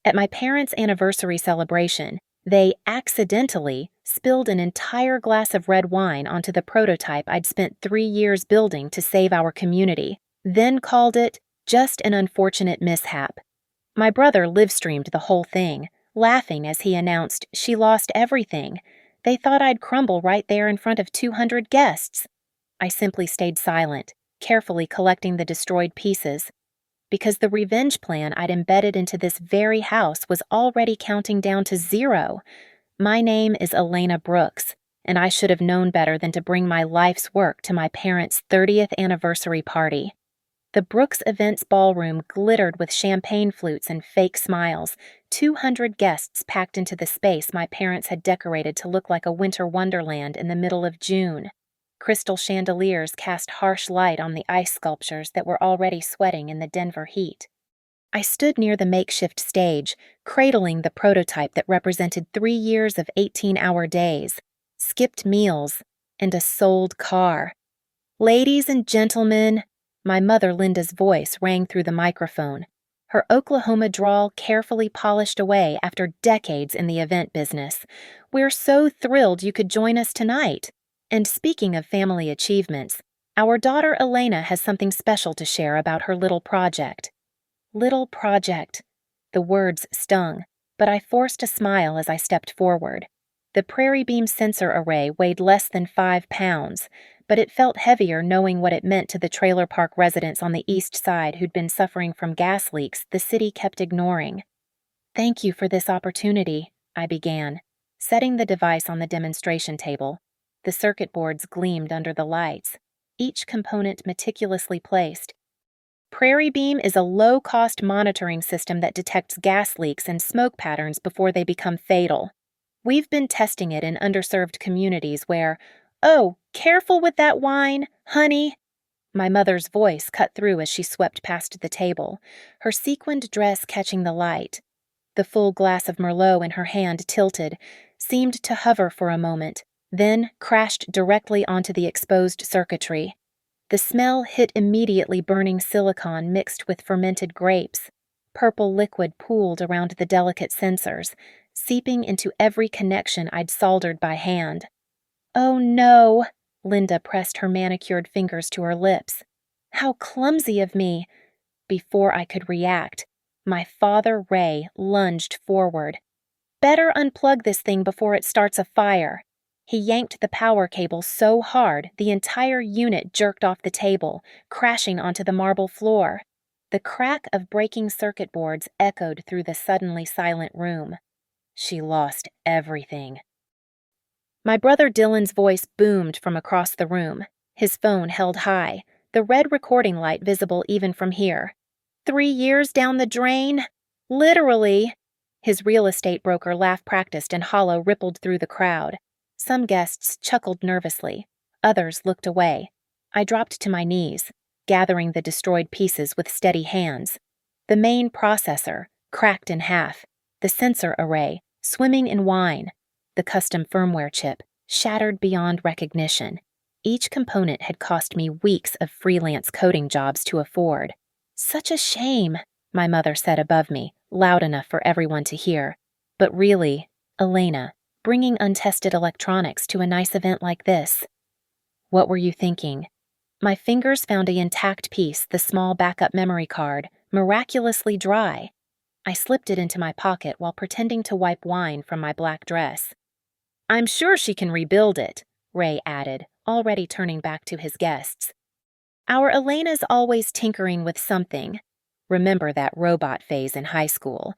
At my parents' anniversary celebration, they accidentally spilled an entire glass of red wine onto the prototype I'd spent 3 years building to save our community, then called it just an unfortunate mishap. My brother live-streamed the whole thing, laughing as he announced she lost everything. They thought I'd crumble right there in front of 200 guests. I simply stayed silent, carefully collecting the destroyed pieces, because the revenge plan I'd embedded into this very house was already counting down to 0. My name is Elena Brooks, and I should have known better than to bring my life's work to my parents' 30th anniversary party. The Brooks Events Ballroom glittered with champagne flutes and fake smiles, 200 guests packed into the space my parents had decorated to look like a winter wonderland in the middle of June. Crystal chandeliers cast harsh light on the ice sculptures that were already sweating in the Denver heat. I stood near the makeshift stage, cradling the prototype that represented 3 years of 18-hour days, skipped meals, and a sold car. "Ladies and gentlemen," my mother Linda's voice rang through the microphone, her Oklahoma drawl carefully polished away after decades in the event business. "We're so thrilled you could join us tonight. And speaking of family achievements, our daughter Elena has something special to share about her little project." Little project. The words stung, but I forced a smile as I stepped forward. The Prairie Beam sensor array weighed less than 5 pounds, but it felt heavier knowing what it meant to the trailer park residents on the east side who'd been suffering from gas leaks the city kept ignoring. "Thank you for this opportunity," I began, setting the device on the demonstration table. The circuit boards gleamed under the lights, each component meticulously placed. Prairie Beam is a low-cost monitoring system that detects gas leaks and smoke patterns before they become fatal. We've been testing it in underserved communities where, "Oh, careful with that wine, honey." My mother's voice cut through as she swept past the table, her sequined dress catching the light. The full glass of Merlot in her hand tilted, seemed to hover for a moment, then crashed directly onto the exposed circuitry. The smell hit immediately burning silicon mixed with fermented grapes. Purple liquid pooled around the delicate sensors, seeping into every connection I'd soldered by hand. "Oh no!" Linda pressed her manicured fingers to her lips. "How clumsy of me!" Before I could react, my father Ray lunged forward. "Better unplug this thing before it starts a fire." He yanked the power cable so hard the entire unit jerked off the table, crashing onto the marble floor. The crack of breaking circuit boards echoed through the suddenly silent room. She lost everything. My brother Dylan's voice boomed from across the room, his phone held high, the red recording light visible even from here. 3 years down the drain? Literally. His real estate broker laugh practiced and hollow rippled through the crowd. Some guests chuckled nervously. Others looked away. I dropped to my knees, gathering the destroyed pieces with steady hands. The main processor, cracked in half. The sensor array, swimming in wine. The custom firmware chip, shattered beyond recognition. Each component had cost me weeks of freelance coding jobs to afford. "Such a shame," my mother said above me, loud enough for everyone to hear. "But really, Elena, bringing untested electronics to a nice event like this." "What were you thinking?" My fingers found a intact piece, the small backup memory card, miraculously dry. I slipped it into my pocket while pretending to wipe wine from my black dress. "I'm sure she can rebuild it," Ray added, already turning back to his guests. "Our Elena's always tinkering with something." Remember that robot phase in high school.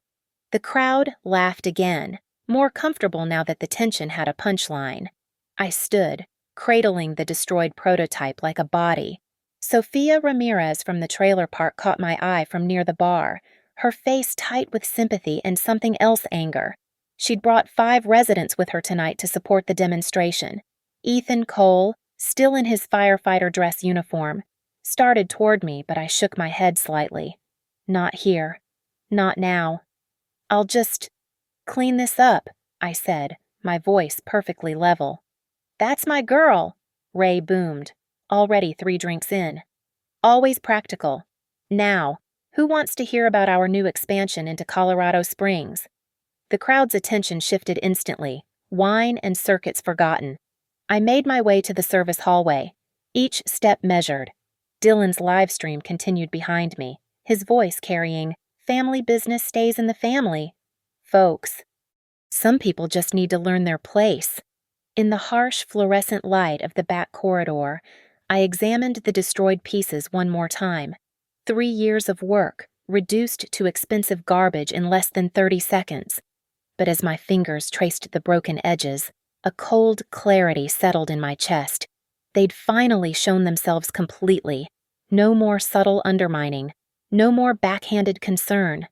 The crowd laughed again, more comfortable now that the tension had a punchline. I stood, cradling the destroyed prototype like a body. Sophia Ramirez from the trailer park caught my eye from near the bar, her face tight with sympathy and something else anger. She'd brought 5 residents with her tonight to support the demonstration. Ethan Cole, still in his firefighter dress uniform, started toward me, but I shook my head slightly. "Not here. Not now. I'll just clean this up," I said, my voice perfectly level. "That's my girl," Ray boomed, already 3 drinks in. "Always practical. Now, Who wants to hear about our new expansion into Colorado Springs? The crowd's attention shifted instantly, wine and circuits forgotten. I made my way to the service hallway, each step measured. Dylan's live stream continued behind me, his voice carrying, "Family business stays in the family." Folks. Some people just need to learn their place. In the harsh fluorescent light of the back corridor, I examined the destroyed pieces one more time. 3 years of work, reduced to expensive garbage in less than 30 seconds. But as my fingers traced the broken edges, a cold clarity settled in my chest. They'd finally shown themselves completely. No more subtle undermining, no more backhanded concern.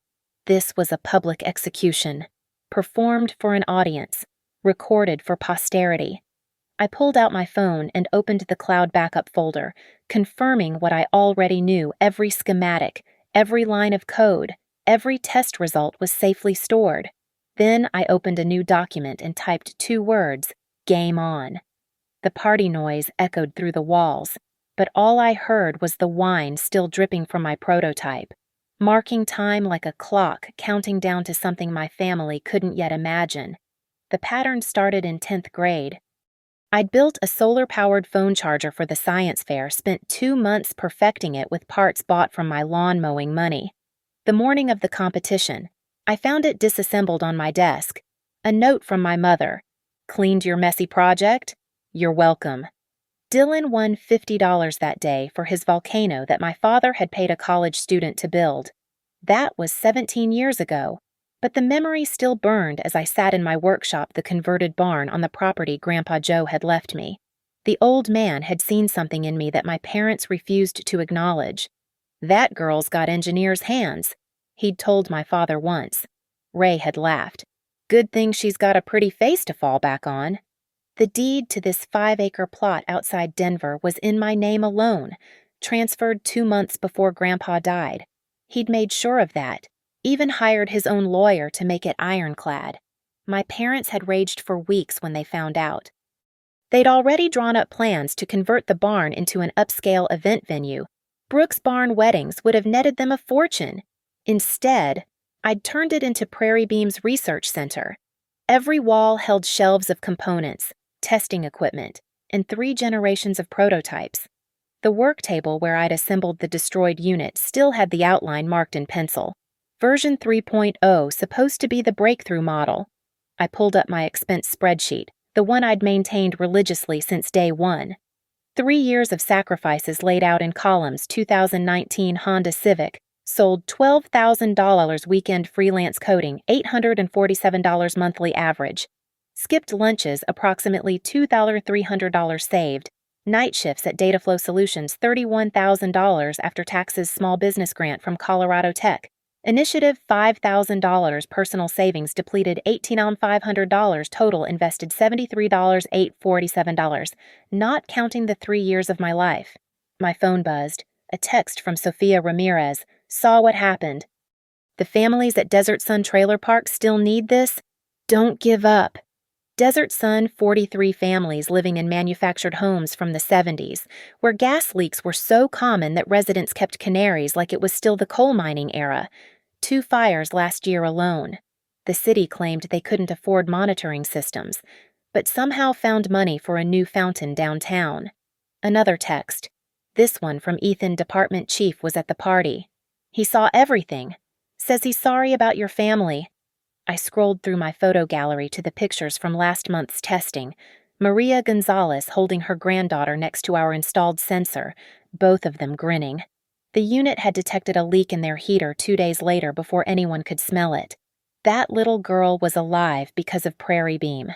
This was a public execution, performed for an audience, recorded for posterity. I pulled out my phone and opened the cloud backup folder, confirming what I already knew. Every schematic, every line of code, every test result was safely stored. Then I opened a new document and typed 2 words, "Game on." The party noise echoed through the walls, but all I heard was the wine still dripping from my prototype, marking time like a clock counting down to something my family couldn't yet imagine. The pattern started in 10th grade. I'd built a solar-powered phone charger for the science fair, spent 2 months perfecting it with parts bought from my lawn mowing money. The morning of the competition, I found it disassembled on my desk. A note from my mother. "Cleaned your messy project? You're welcome." Dylan won $50 that day for his volcano that my father had paid a college student to build. That was 17 years ago, but the memory still burned as I sat in my workshop, the converted barn on the property Grandpa Joe had left me. The old man had seen something in me that my parents refused to acknowledge. "That girl's got engineer's hands," he'd told my father once. Ray had laughed. "Good thing she's got a pretty face to fall back on." The deed to this 5-acre plot outside Denver was in my name alone, transferred 2 months before Grandpa died. He'd made sure of that, even hired his own lawyer to make it ironclad. My parents had raged for weeks when they found out. They'd already drawn up plans to convert the barn into an upscale event venue. Brooks Barn weddings would have netted them a fortune. Instead, I'd turned it into Prairie Beam's research center. Every wall held shelves of components, testing equipment, and 3 generations of prototypes. The work table where I'd assembled the destroyed unit still had the outline marked in pencil. Version 3.0, supposed to be the breakthrough model. I pulled up my expense spreadsheet, the one I'd maintained religiously since day one. 3 years of sacrifices laid out in columns. 2019 Honda Civic, sold $12,000 weekend freelance coding, $847 monthly average. Skipped lunches, approximately $2,300 saved. Night shifts at Dataflow Solutions, $31,000 after taxes small business grant from Colorado Tech. Initiative, $5,000 personal savings depleted, $1,800 total invested, $73,847, not counting the 3 years of my life. My phone buzzed. A text from Sophia Ramirez. "Saw what happened. The families at Desert Sun Trailer Park still need this? Don't give up." Desert Sun, 43 families living in manufactured homes from the 70s, where gas leaks were so common that residents kept canaries like it was still the coal mining era. 2 fires last year alone. The city claimed they couldn't afford monitoring systems, but somehow found money for a new fountain downtown. Another text. This one from Ethan, department chief, was at the party. "He saw everything. Says he's sorry about your family." I scrolled through my photo gallery to the pictures from last month's testing. Maria Gonzalez holding her granddaughter next to our installed sensor, both of them grinning. The unit had detected a leak in their heater 2 days later before anyone could smell it. That little girl was alive because of Prairie Beam.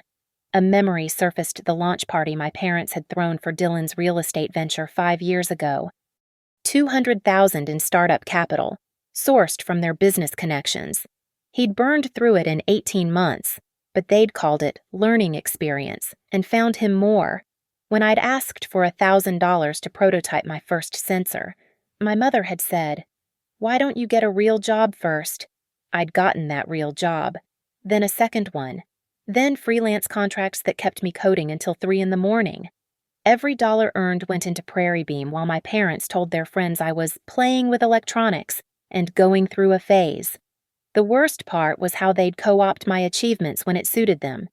A memory surfaced at the launch party my parents had thrown for Dylan's real estate venture 5 years ago. $200,000 in startup capital, sourced from their business connections. He'd burned through it in 18 months, but they'd called it learning experience and found him more. When I'd asked for $1,000 to prototype my first sensor, my mother had said, "Why don't you get a real job first?" I'd gotten that real job, then a second one, then freelance contracts that kept me coding until 3 in the morning. Every dollar earned went into Prairie Beam while my parents told their friends I was playing with electronics, and going through a phase. The worst part was how they'd co-opt my achievements when it suited them.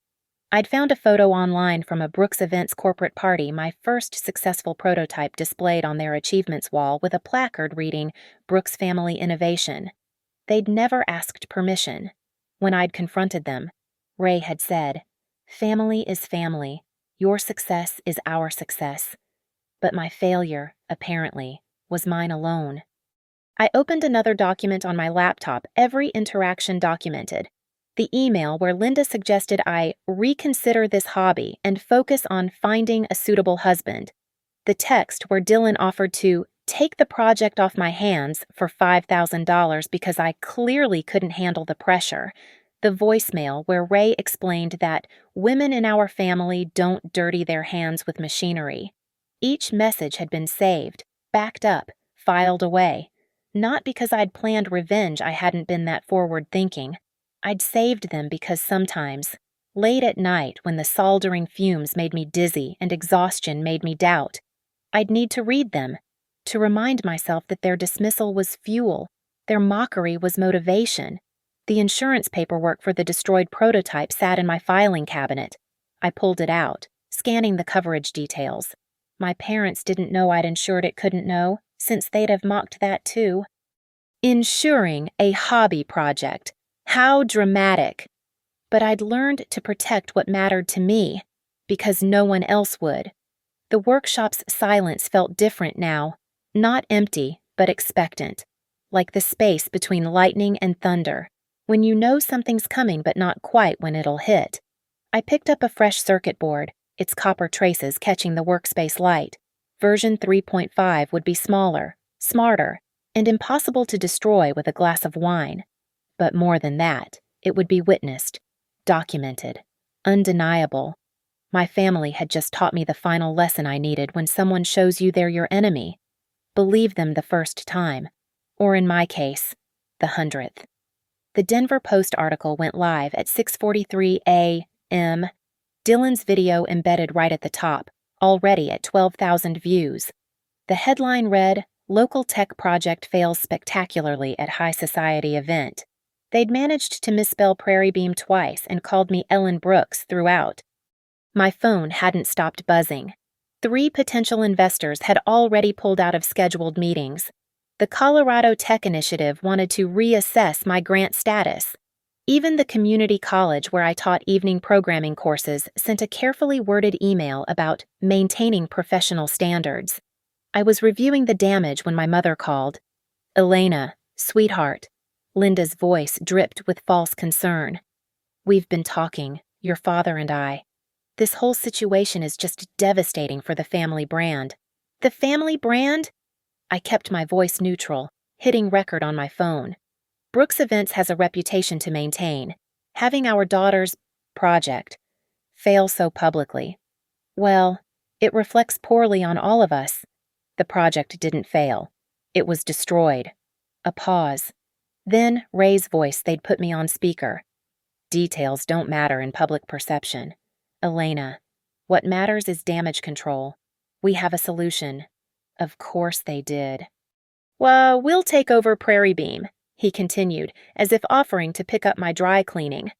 I'd found a photo online from a Brooks Events corporate party, my first successful prototype displayed on their achievements wall with a placard reading Brooks Family Innovation. They'd never asked permission. When I'd confronted them, Ray had said, "Family is family. Your success is our success." But my failure, apparently, was mine alone. I opened another document on my laptop, every interaction documented. The email where Linda suggested I reconsider this hobby and focus on finding a suitable husband. The text where Dylan offered to take the project off my hands for $5,000 because I clearly couldn't handle the pressure. The voicemail where Ray explained that women in our family don't dirty their hands with machinery. Each message had been saved, backed up, filed away. Not because I'd planned revenge, I hadn't been that forward-thinking. I'd saved them because sometimes, late at night when the soldering fumes made me dizzy and exhaustion made me doubt, I'd need to read them, to remind myself that their dismissal was fuel, their mockery was motivation. The insurance paperwork for the destroyed prototype sat in my filing cabinet. I pulled it out, scanning the coverage details. My parents didn't know I'd insured it couldn't know, since they'd have mocked that too. Insuring a hobby project. How dramatic. But I'd learned to protect what mattered to me, because no one else would. The workshop's silence felt different now, not empty, but expectant, like the space between lightning and thunder, when you know something's coming but not quite when it'll hit. I picked up a fresh circuit board, its copper traces catching the workspace light. Version 3.5 would be smaller, smarter, and impossible to destroy with a glass of wine. But more than that, it would be witnessed, documented, undeniable. My family had just taught me the final lesson I needed when someone shows you they're your enemy. Believe them the first time, or in my case, the 100th. The Denver Post article went live at 6:43 a.m. Dylan's video embedded right at the top, already at 12,000 views. The headline read, "Local Tech Project Fails Spectacularly at High Society Event." They'd managed to misspell Prairie Beam twice and called me Ellen Brooks throughout. My phone hadn't stopped buzzing. 3 potential investors had already pulled out of scheduled meetings. The Colorado Tech Initiative wanted to reassess my grant status. Even the community college where I taught evening programming courses sent a carefully worded email about maintaining professional standards. I was reviewing the damage when my mother called. "Elena, sweetheart." Linda's voice dripped with false concern. "We've been talking, your father and I. This whole situation is just devastating for the family brand." "The family brand?" I kept my voice neutral, hitting record on my phone. Brooks Events has a reputation to maintain. Having our daughter's project fail so publicly, well, it reflects poorly on all of us. The project didn't fail. It was destroyed. A pause. Then Ray's voice. They'd put me on speaker. "Details don't matter in public perception. Elena, what matters is damage control. We have a solution." Of course they did. "Well, we'll take over Prairie Beam," he continued, as if offering to pick up my dry cleaning.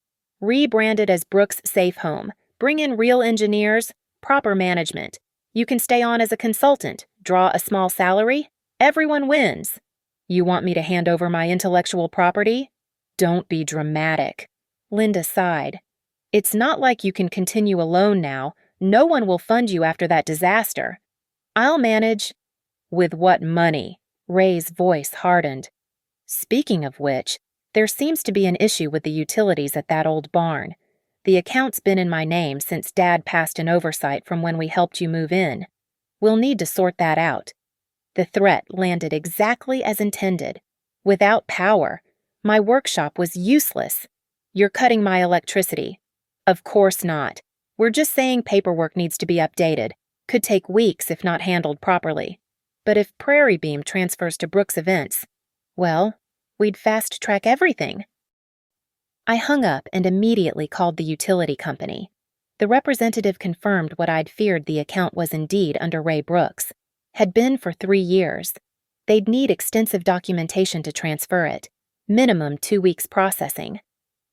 "Rebrand it as Brooks Safe Home. Bring in real engineers, proper management. You can stay on as a consultant, draw a small salary. Everyone wins." "You want me to hand over my intellectual property?" "Don't be dramatic." Linda sighed. "It's not like you can continue alone now. No one will fund you after that disaster." "I'll manage." "With what money?" Ray's voice hardened. "Speaking of which, there seems to be an issue with the utilities at that old barn. The account's been in my name since Dad passed an oversight from when we helped you move in. We'll need to sort that out." The threat landed exactly as intended. Without power, my workshop was useless. "You're cutting my electricity." "Of course not. We're just saying paperwork needs to be updated. Could take weeks if not handled properly. But if Prairie Beam transfers to Brooks Events, well, we'd fast-track everything." I hung up and immediately called the utility company. The representative confirmed what I'd feared: the account was indeed under Ray Brooks. Had been for 3 years. They'd need extensive documentation to transfer it, minimum 2 weeks processing.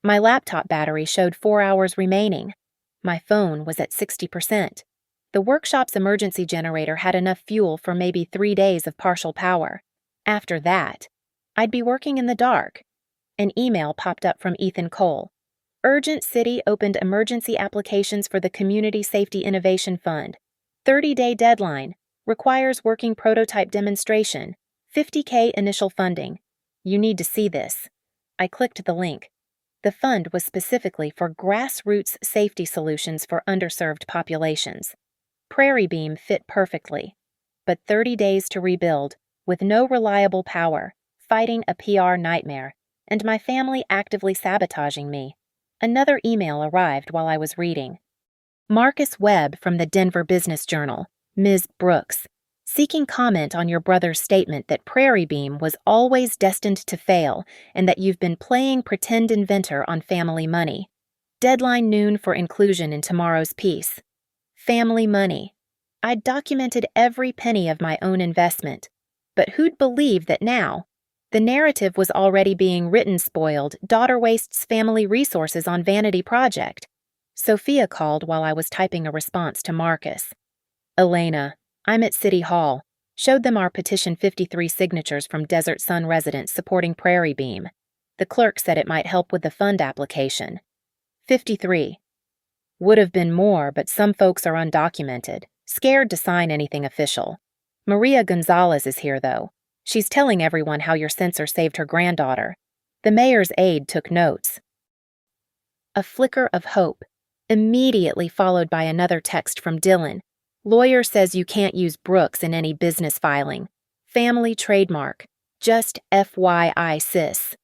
My laptop battery showed 4 hours remaining. My phone was at 60%. The workshop's emergency generator had enough fuel for maybe 3 days of partial power. After that, I'd be working in the dark. An email popped up from Ethan Cole. Urgent City opened emergency applications for the Community Safety Innovation Fund. 30-day deadline. Requires working prototype demonstration. $50K initial funding. You need to see this. I clicked the link. The fund was specifically for grassroots safety solutions for underserved populations. Prairie Beam fit perfectly. But 30 days to rebuild, with no reliable power, fighting a PR nightmare, and my family actively sabotaging me. Another email arrived while I was reading. Marcus Webb from the Denver Business Journal, Ms. Brooks, seeking comment on your brother's statement that Prairie Beam was always destined to fail and that you've been playing pretend inventor on family money. Deadline noon for inclusion in tomorrow's piece. Family money. I'd documented every penny of my own investment. But who'd believe that now? The narrative was already being written spoiled, daughter wastes family resources on vanity project. Sophia called while I was typing a response to Marcus. Elena, I'm at City Hall. Showed them our petition 53 signatures from Desert Sun residents supporting Prairie Beam. The clerk said it might help with the fund application. 53. Would have been more, but some folks are undocumented, scared to sign anything official. Maria Gonzalez is here, though. She's telling everyone how your censor saved her granddaughter. The mayor's aide took notes. A flicker of hope, immediately followed by another text from Dylan. Lawyer says you can't use Brooks in any business filing. Family trademark. Just FYI, sis.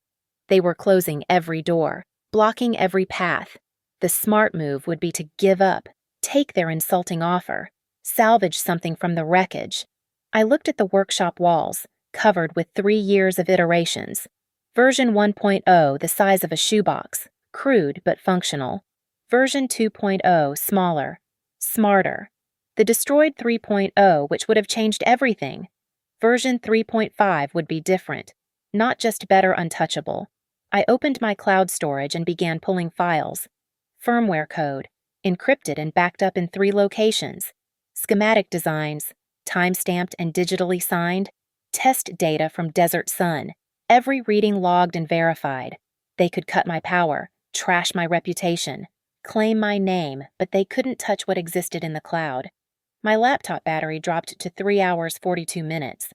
They were closing every door, blocking every path. The smart move would be to give up, take their insulting offer, salvage something from the wreckage. I looked at the workshop walls, covered with 3 years of iterations. Version 1.0, the size of a shoebox, crude but functional. Version 2.0, smaller, smarter. The destroyed 3.0, which would have changed everything. Version 3.5 would be different, not just better untouchable. I opened my cloud storage and began pulling files. Firmware code, encrypted and backed up in 3 locations. Schematic designs, time-stamped and digitally signed. Test data from Desert Sun, every reading logged and verified. They could cut my power, trash my reputation, claim my name, but they couldn't touch what existed in the cloud. My laptop battery dropped to 3 hours 42 minutes.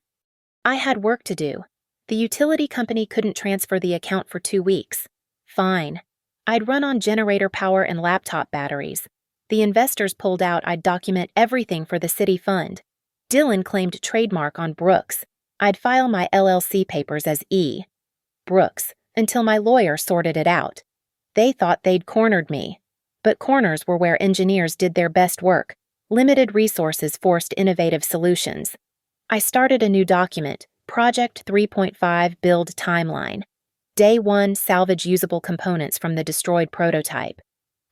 I had work to do. The utility company couldn't transfer the account for 2 weeks. Fine. I'd run on generator power and laptop batteries. The investors pulled out. I'd document everything for the city fund. Dylan claimed trademark on Brooks. I'd file my LLC papers as E. Brooks, until my lawyer sorted it out. They thought they'd cornered me. But corners were where engineers did their best work. Limited resources forced innovative solutions. I started a new document, Project 3.5 Build Timeline. Day 1, salvage usable components from the destroyed prototype.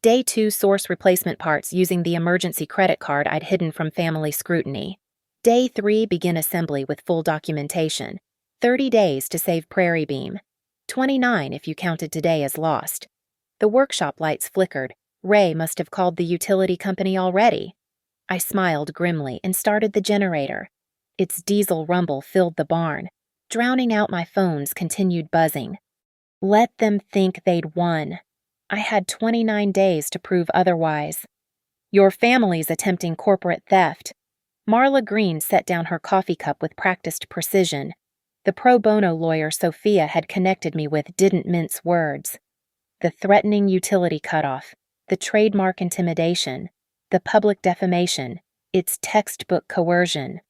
Day 2, source replacement parts using the emergency credit card I'd hidden from family scrutiny. Day 3, begin assembly with full documentation. 30 days to save Prairie Beam. 29 if you counted today as lost. The workshop lights flickered. Ray must have called the utility company already. I smiled grimly and started the generator. Its diesel rumble filled the barn, drowning out my phone's continued buzzing. Let them think they'd won. I had 29 days to prove otherwise. Your family's attempting corporate theft. Marla Green set down her coffee cup with practiced precision. The pro bono lawyer Sophia had connected me with didn't mince words. The threatening utility cutoff, the trademark intimidation, the public defamation, its textbook coercion.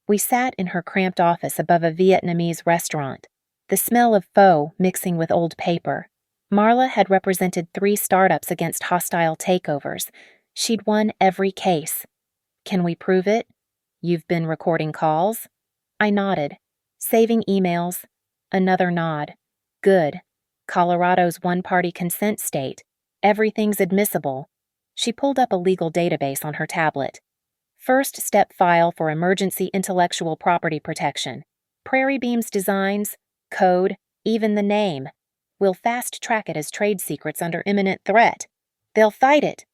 We sat in her cramped office above a Vietnamese restaurant, the smell of pho mixing with old paper. Marla had represented 3 startups against hostile takeovers. She'd won every case. Can we prove it? You've been recording calls? I nodded. Saving emails. Another nod. Good. Colorado's one-party consent state. Everything's admissible. She pulled up a legal database on her tablet. First step file for emergency intellectual property protection. Prairie Beam's designs, code, even the name. We'll fast-track it as trade secrets under imminent threat. They'll fight it.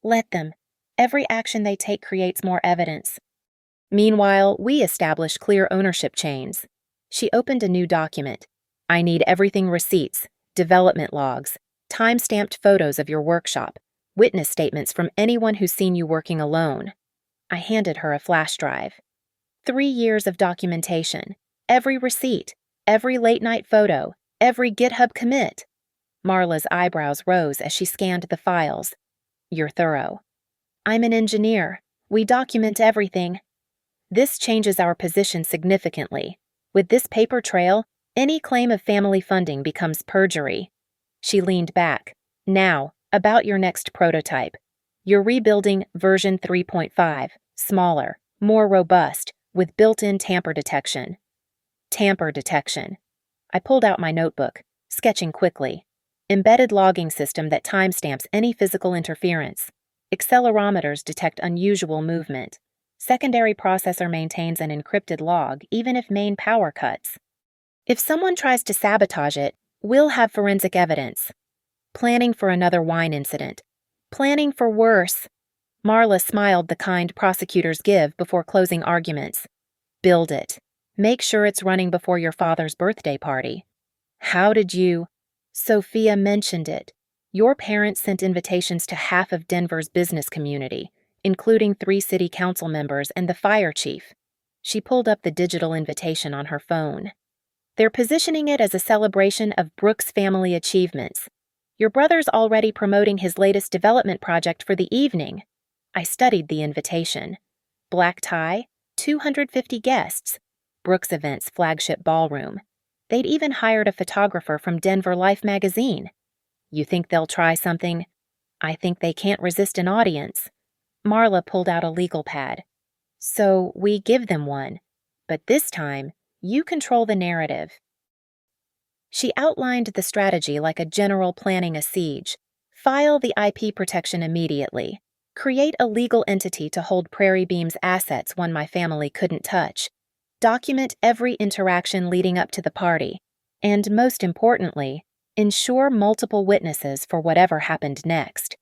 Let them. Every action they take creates more evidence. Meanwhile, we establish clear ownership chains. She opened a new document. I need everything: receipts, development logs, time-stamped photos of your workshop, witness statements from anyone who's seen you working alone. I handed her a flash drive. 3 years of documentation. Every receipt, every late-night photo, every GitHub commit. Marla's eyebrows rose as she scanned the files. You're thorough. I'm an engineer. We document everything. This changes our position significantly. With this paper trail, any claim of family funding becomes perjury. She leaned back. Now, about your next prototype. You're rebuilding version 3.5, smaller, more robust, with built-in tamper detection. Tamper detection. I pulled out my notebook, sketching quickly. Embedded logging system that timestamps any physical interference. Accelerometers detect unusual movement. Secondary processor maintains an encrypted log even if main power cuts. If someone tries to sabotage it, we'll have forensic evidence. Planning for another wine incident. Planning for worse. Marla smiled the kind prosecutors give before closing arguments. Build it. Make sure it's running before your father's birthday party. How did you? Sophia mentioned it. Your parents sent invitations to half of Denver's business community, including 3 city council members and the fire chief. She pulled up the digital invitation on her phone. They're positioning it as a celebration of Brooks' family achievements. Your brother's already promoting his latest development project for the evening. I studied the invitation. Black tie, 250 guests. Brooks Events' flagship ballroom. They'd even hired a photographer from Denver Life magazine. You think they'll try something? I think they can't resist an audience. Marla pulled out a legal pad. So we give them one. But this time, you control the narrative. She outlined the strategy like a general planning a siege. File the IP protection immediately. Create a legal entity to hold Prairie Beam's assets one my family couldn't touch. Document every interaction leading up to the party. And most importantly, ensure multiple witnesses for whatever happened next.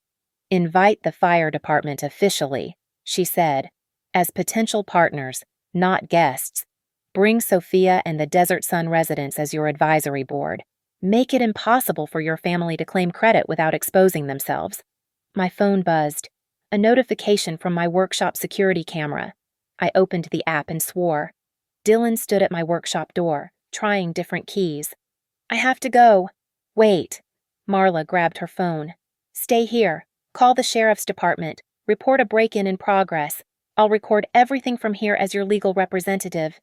Invite the fire department officially, she said, as potential partners, not guests. Bring Sophia and the Desert Sun residents as your advisory board. Make it impossible for your family to claim credit without exposing themselves. My phone buzzed. A notification from my workshop security camera. I opened the app and swore. Dylan stood at my workshop door, trying different keys. I have to go. Wait. Marla grabbed her phone. Stay here. Call the sheriff's department. Report a break-in in progress. I'll record everything from here as your legal representative.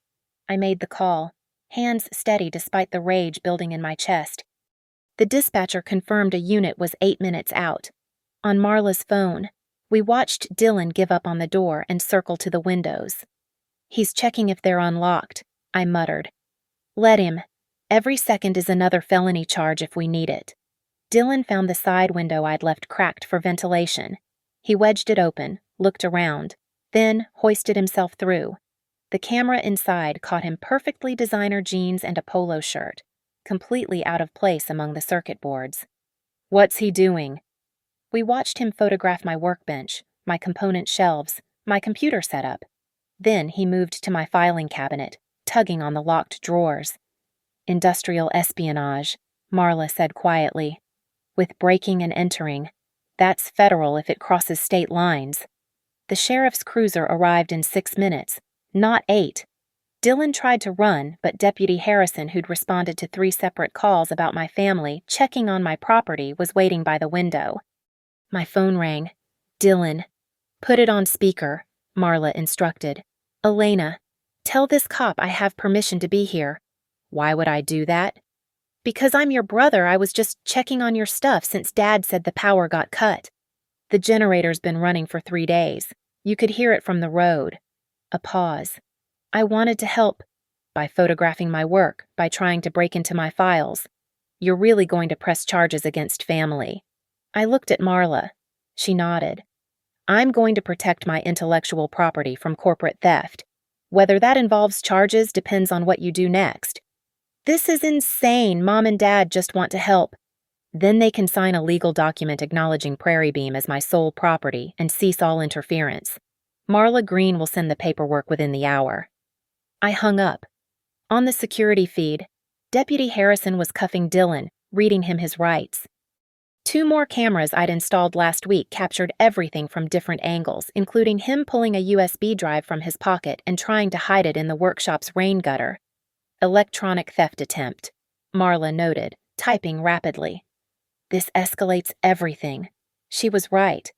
I made the call, hands steady despite the rage building in my chest. The dispatcher confirmed a unit was 8 minutes out. On Marla's phone, we watched Dylan give up on the door and circle to the windows. He's checking if they're unlocked, I muttered. Let him. Every second is another felony charge if we need it. Dylan found the side window I'd left cracked for ventilation. He wedged it open, looked around, then hoisted himself through. The camera inside caught him perfectly designer jeans and a polo shirt, completely out of place among the circuit boards. What's he doing? We watched him photograph my workbench, my component shelves, my computer setup. Then he moved to my filing cabinet, tugging on the locked drawers. Industrial espionage, Marla said quietly. With breaking and entering. That's federal if it crosses state lines. The sheriff's cruiser arrived in 6 minutes, not 8. Dylan tried to run, but Deputy Harrison, who'd responded to 3 separate calls about my family checking on my property, was waiting by the window. My phone rang. Dylan. Put it on speaker, Marla instructed. Elena, tell this cop I have permission to be here. Why would I do that? Because I'm your brother, I was just checking on your stuff since Dad said the power got cut. The generator's been running for 3 days. You could hear it from the road. A pause. I wanted to help. By photographing my work, by trying to break into my files. You're really going to press charges against family. I looked at Marla. She nodded. I'm going to protect my intellectual property from corporate theft. Whether that involves charges depends on what you do next. This is insane. Mom and Dad just want to help. Then they can sign a legal document acknowledging Prairie Beam as my sole property and cease all interference. Marla Green will send the paperwork within the hour. I hung up. On the security feed, Deputy Harrison was cuffing Dylan, reading him his rights. 2 more cameras I'd installed last week captured everything from different angles, including him pulling a USB drive from his pocket and trying to hide it in the workshop's rain gutter. Electronic theft attempt, Marla noted, typing rapidly. This escalates everything. She was right.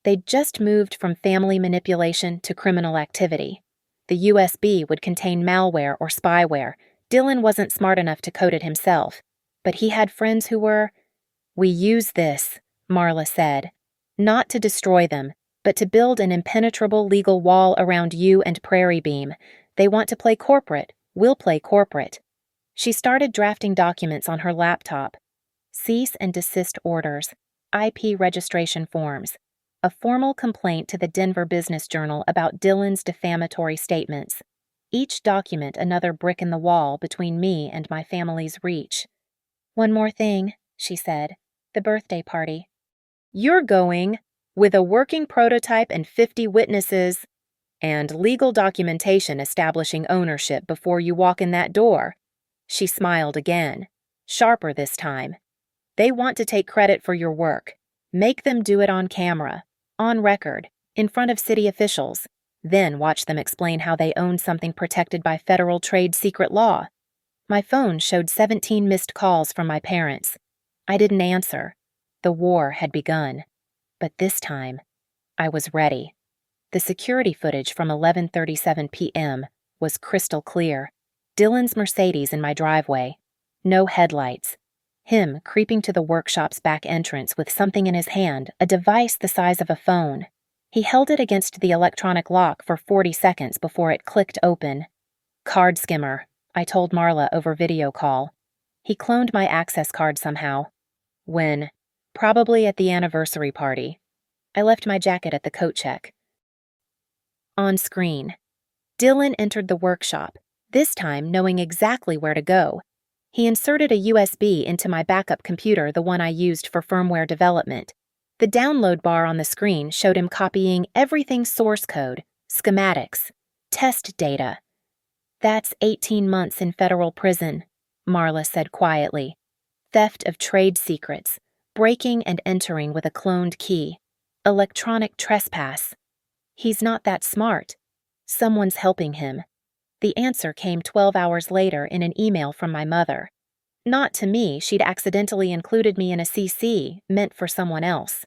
They'd just moved from family manipulation to criminal activity. The USB would contain malware or spyware. Dylan wasn't smart enough to code it himself, but he had friends who were. We use this, Marla said, not to destroy them, but to build an impenetrable legal wall around you and Prairie Beam. They want to play corporate. We'll play corporate. She started drafting documents on her laptop. Cease and desist orders, IP registration forms, a formal complaint to the Denver Business Journal about Dylan's defamatory statements. Each document another brick in the wall between me and my family's reach. One more thing, she said. The birthday party. You're going, with a working prototype and 50 witnesses, and legal documentation establishing ownership before you walk in that door. She smiled again, sharper this time. They want to take credit for your work. Make them do it on camera, on record, in front of city officials. Then watch them explain how they own something protected by federal trade secret law. My phone showed 17 missed calls from my parents. I didn't answer. The war had begun. But this time, I was ready. The security footage from 11:37 p.m. was crystal clear. Dylan's Mercedes in my driveway. No headlights. Him creeping to the workshop's back entrance with something in his hand, a device the size of a phone. He held it against the electronic lock for 40 seconds before it clicked open. Card skimmer, I told Marla over video call. He cloned my access card somehow. When? Probably at the anniversary party. I left my jacket at the coat check. On screen. Dylan entered the workshop, this time knowing exactly where to go. He inserted a USB into my backup computer, the one I used for firmware development. The download bar on the screen showed him copying everything source code, schematics, test data. That's 18 months in federal prison, Marla said quietly. Theft of trade secrets, breaking and entering with a cloned key, electronic trespass. He's not that smart. Someone's helping him. The answer came 12 hours later in an email from my mother. Not to me, she'd accidentally included me in a CC meant for someone else.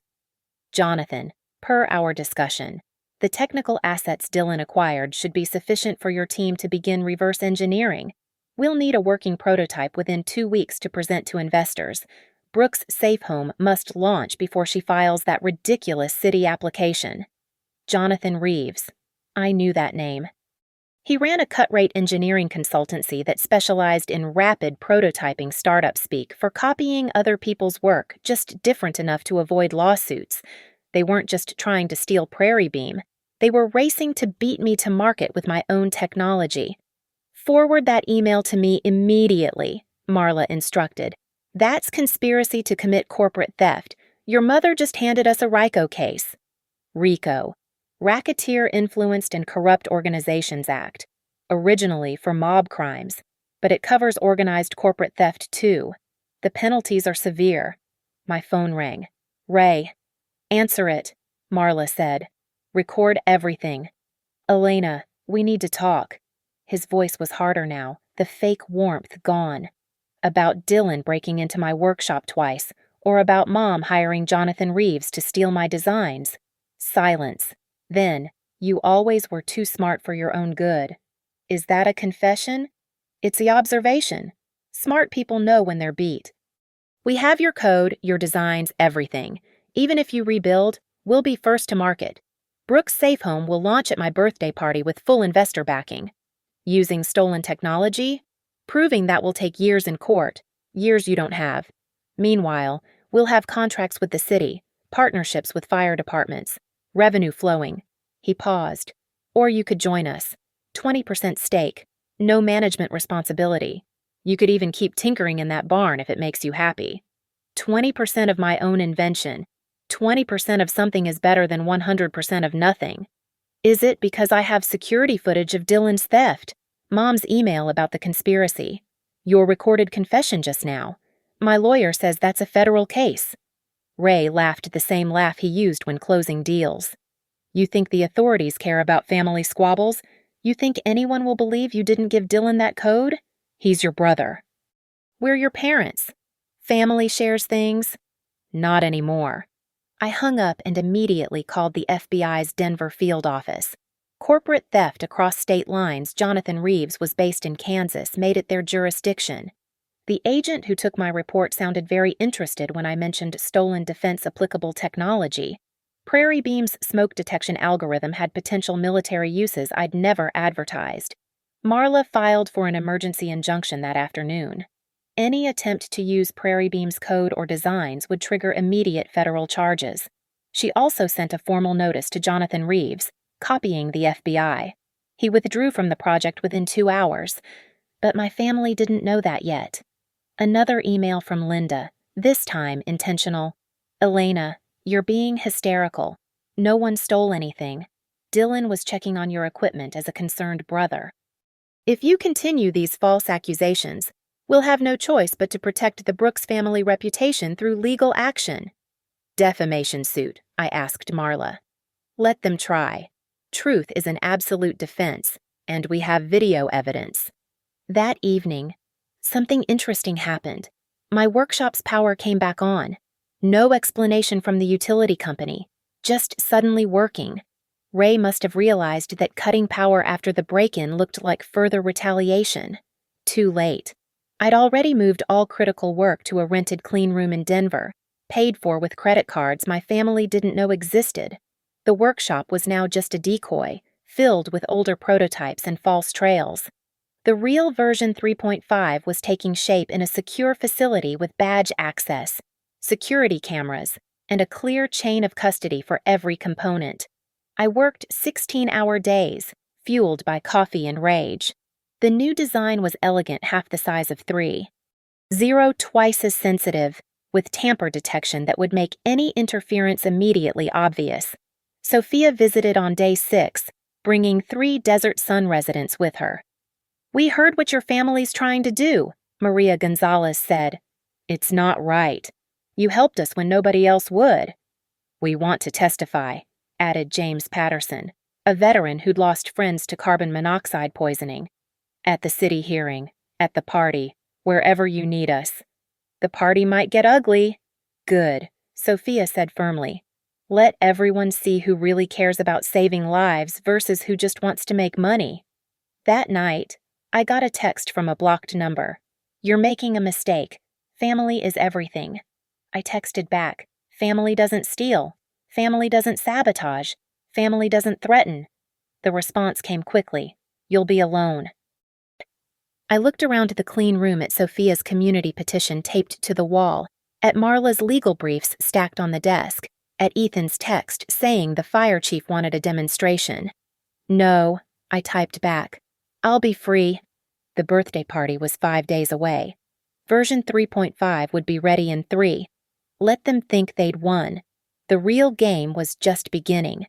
Jonathan, per our discussion, the technical assets Dylan acquired should be sufficient for your team to begin reverse engineering. We'll need a working prototype within 2 weeks to present to investors. Brooke's safe home must launch before she files that ridiculous city application. Jonathan Reeves. I knew that name. He ran a cut-rate engineering consultancy that specialized in rapid prototyping startup speak for copying other people's work, just different enough to avoid lawsuits. They weren't just trying to steal Prairie Beam. They were racing to beat me to market with my own technology. Forward that email to me immediately, Marla instructed. That's conspiracy to commit corporate theft. Your mother just handed us a RICO case. RICO. Racketeer Influenced and Corrupt Organizations Act. Originally for mob crimes, but it covers organized corporate theft too. The penalties are severe. My phone rang. Ray. Answer it, Marla said. Record everything. Elena, we need to talk. His voice was harder now, the fake warmth gone. About Dylan breaking into my workshop twice, or about Mom hiring Jonathan Reeves to steal my designs. Silence. Then, you always were too smart for your own good. Is that a confession? It's the observation. Smart people know when they're beat. We have your code, your designs, everything. Even if you rebuild, we'll be first to market. Brooke's Safe Home will launch at my birthday party with full investor backing. Using stolen technology? Proving that will take years in court, years you don't have. Meanwhile, we'll have contracts with the city, partnerships with fire departments, revenue flowing. He paused. Or you could join us. 20% stake, no management responsibility. You could even keep tinkering in that barn if it makes you happy. 20% of my own invention. 20% of something is better than 100% of nothing. Is it because I have security footage of Dylan's theft? Mom's email about the conspiracy. Your recorded confession just now. My lawyer says that's a federal case. Ray laughed the same laugh he used when closing deals. You think the authorities care about family squabbles? You think anyone will believe you didn't give Dylan that code? He's your brother. We're your parents. Family shares things? Not anymore. I hung up and immediately called the FBI's Denver field office. Corporate theft across state lines. Jonathan Reeves was based in Kansas, made it their jurisdiction. The agent who took my report sounded very interested when I mentioned stolen defense-applicable technology. Prairie Beam's smoke detection algorithm had potential military uses I'd never advertised. Marla filed for an emergency injunction that afternoon. Any attempt to use Prairie Beam's code or designs would trigger immediate federal charges. She also sent a formal notice to Jonathan Reeves, copying the FBI. He withdrew from the project within 2 hours, but my family didn't know that yet. Another email from Linda, this time intentional. Elena, you're being hysterical. No one stole anything. Dylan was checking on your equipment as a concerned brother. If you continue these false accusations, we'll have no choice but to protect the Brooks family reputation through legal action. Defamation suit, I asked Marla. Let them try. Truth is an absolute defense, and we have video evidence. That evening, something interesting happened. My workshop's power came back on. No explanation from the utility company, just suddenly working. Ray must have realized that cutting power after the break-in looked like further retaliation. Too late. I'd already moved all critical work to a rented clean room in Denver, paid for with credit cards my family didn't know existed. The workshop was now just a decoy, filled with older prototypes and false trails. The real version 3.5 was taking shape in a secure facility with badge access, security cameras, and a clear chain of custody for every component. I worked 16-hour days, fueled by coffee and rage. The new design was elegant, half the size of 3. 0 twice as sensitive, with tamper detection that would make any interference immediately obvious. Sophia visited on day 6, bringing 3 Desert Sun residents with her. We heard what your family's trying to do, Maria Gonzalez said. It's not right. You helped us when nobody else would. We want to testify, added James Patterson, a veteran who'd lost friends to carbon monoxide poisoning. At the city hearing, at the party, wherever you need us. The party might get ugly. Good, Sophia said firmly. Let everyone see who really cares about saving lives versus who just wants to make money. That night, I got a text from a blocked number. You're making a mistake. Family is everything. I texted back, family doesn't steal. Family doesn't sabotage. Family doesn't threaten. The response came quickly. You'll be alone. I looked around the clean room at Sophia's community petition taped to the wall, at Marla's legal briefs stacked on the desk, at Ethan's text saying the fire chief wanted a demonstration. No, I typed back. I'll be free. The birthday party was 5 days away. Version 3.5 would be ready in 3. Let them think they'd won. The real game was just beginning.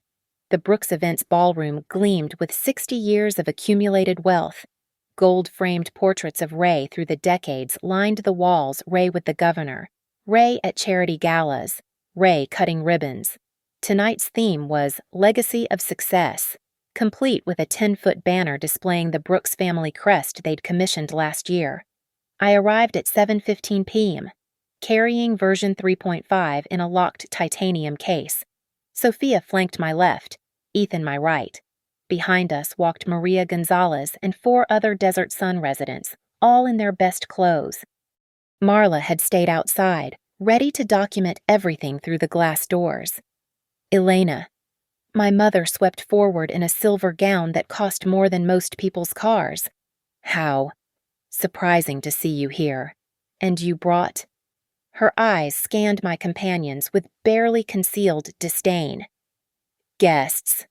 The Brooks Events ballroom gleamed with 60 years of accumulated wealth. Gold-framed portraits of Ray through the decades lined the walls. Ray with the governor, Ray at charity galas, Ray cutting ribbons. Tonight's theme was Legacy of Success, complete with a 10-foot banner displaying the Brooks family crest they'd commissioned last year. I arrived at 7:15 p.m., carrying version 3.5 in a locked titanium case. Sophia flanked my left, Ethan my right. Behind us walked Maria Gonzalez and 4 other Desert Sun residents, all in their best clothes. Marla had stayed outside, ready to document everything through the glass doors. Elena. My mother swept forward in a silver gown that cost more than most people's cars. How? Surprising to see you here. And you brought... Her eyes scanned my companions with barely concealed disdain. Guests.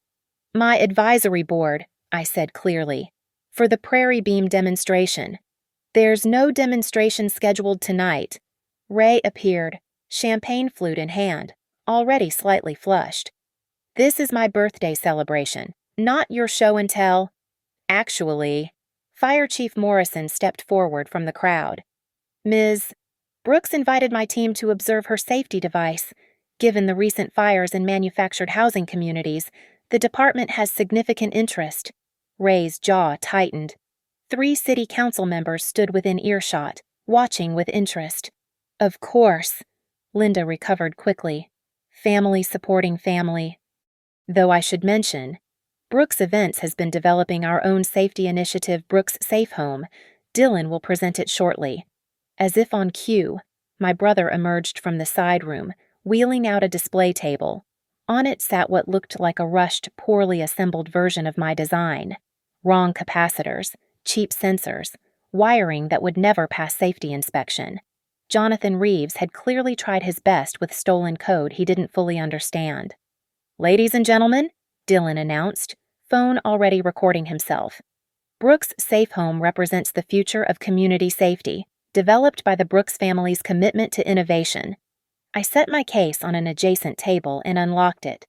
My advisory board, I said clearly. For the Prairie Beam demonstration. There's no demonstration scheduled tonight. Ray appeared, champagne flute in hand, already slightly flushed. This is my birthday celebration, not your show and tell. Actually, Fire Chief Morrison stepped forward from the crowd. Ms. Brooks invited my team to observe her safety device. Given the recent fires in manufactured housing communities, the department has significant interest. Ray's jaw tightened. 3 city council members stood within earshot, watching with interest. Of course, Linda recovered quickly. Family supporting family. Though I should mention, Brooks Events has been developing our own safety initiative, Brooks Safe Home. Dylan will present it shortly. As if on cue, my brother emerged from the side room, wheeling out a display table. On it sat what looked like a rushed, poorly assembled version of my design. Wrong capacitors, cheap sensors, wiring that would never pass safety inspection. Jonathan Reeves had clearly tried his best with stolen code he didn't fully understand. Ladies and gentlemen, Dylan announced, phone already recording himself. Brooks Safe Home represents the future of community safety, developed by the Brooks family's commitment to innovation. I set my case on an adjacent table and unlocked it.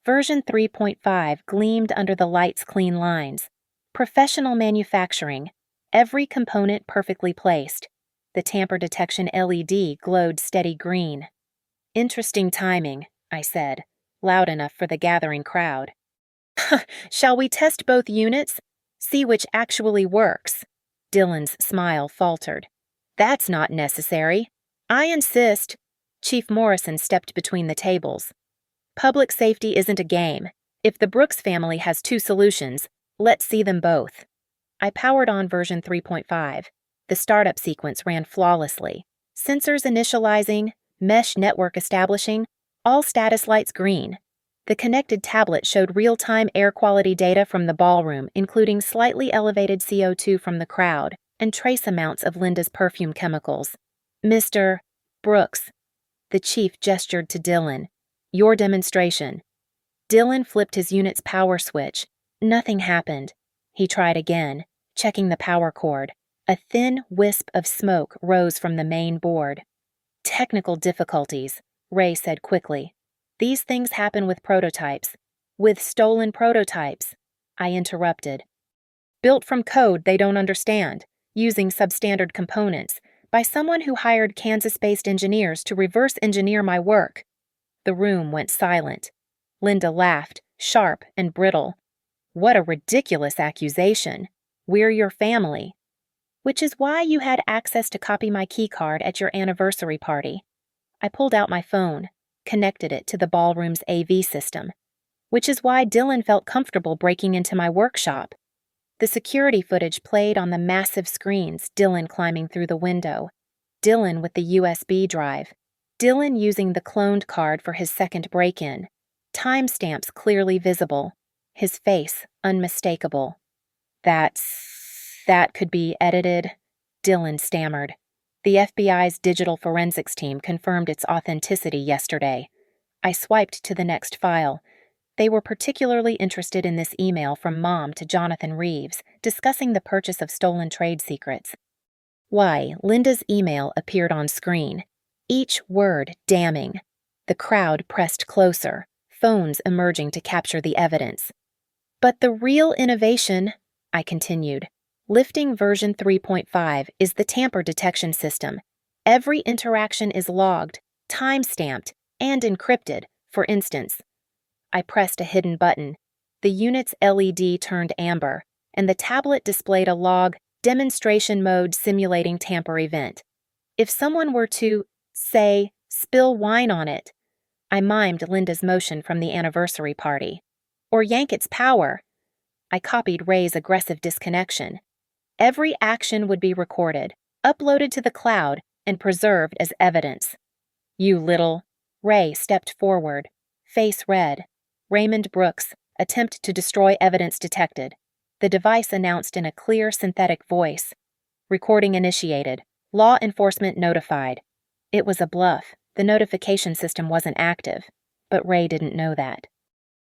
Version 3.5 gleamed under the light's clean lines. Professional manufacturing, every component perfectly placed. The tamper detection LED glowed steady green. Interesting timing, I said, loud enough for the gathering crowd. Shall we test both units? See which actually works? Dylan's smile faltered. That's not necessary. I insist. Chief Morrison stepped between the tables. Public safety isn't a game. If the Brooks family has 2 solutions, let's see them both. I powered on version 3.5. The startup sequence ran flawlessly. Sensors initializing, mesh network establishing, all status lights green. The connected tablet showed real-time air quality data from the ballroom, including slightly elevated CO2 from the crowd and trace amounts of Linda's perfume chemicals. Mr. Brooks. The chief gestured to Dylan. Your demonstration. Dylan flipped his unit's power switch. Nothing happened. He tried again, checking the power cord. A thin wisp of smoke rose from the main board. Technical difficulties, Ray said quickly. These things happen with prototypes. With stolen prototypes, I interrupted. Built from code they don't understand, using substandard components, by someone who hired Kansas-based engineers to reverse engineer my work. The room went silent. Linda laughed, sharp and brittle. What a ridiculous accusation. We're your family. Which is why you had access to copy my keycard at your anniversary party. I pulled out my phone, connected it to the ballroom's AV system. Which is why Dylan felt comfortable breaking into my workshop. The security footage played on the massive screens, Dylan climbing through the window. Dylan with the USB drive. Dylan using the cloned card for his second break-in. Timestamps clearly visible. His face unmistakable. That could be edited, Dylan stammered. The FBI's digital forensics team confirmed its authenticity yesterday. I swiped to the next file. They were particularly interested in this email from Mom to Jonathan Reeves, discussing the purchase of stolen trade secrets. Why, Linda's email appeared on screen, each word damning. The crowd pressed closer, phones emerging to capture the evidence. But the real innovation, I continued, lifting version 3.5 is the tamper detection system. Every interaction is logged, time-stamped, and encrypted, for instance. I pressed a hidden button. The unit's LED turned amber, and the tablet displayed a log, demonstration mode simulating tamper event. If someone were to, say, spill wine on it, I mimed Linda's motion from the anniversary party. Or yank its power. I copied Ray's aggressive disconnection. Every action would be recorded, uploaded to the cloud, and preserved as evidence. You little... Ray stepped forward, face red. Raymond Brooks, attempt to destroy evidence detected. The device announced in a clear synthetic voice. Recording initiated. Law enforcement notified. It was a bluff. The notification system wasn't active, but Ray didn't know that.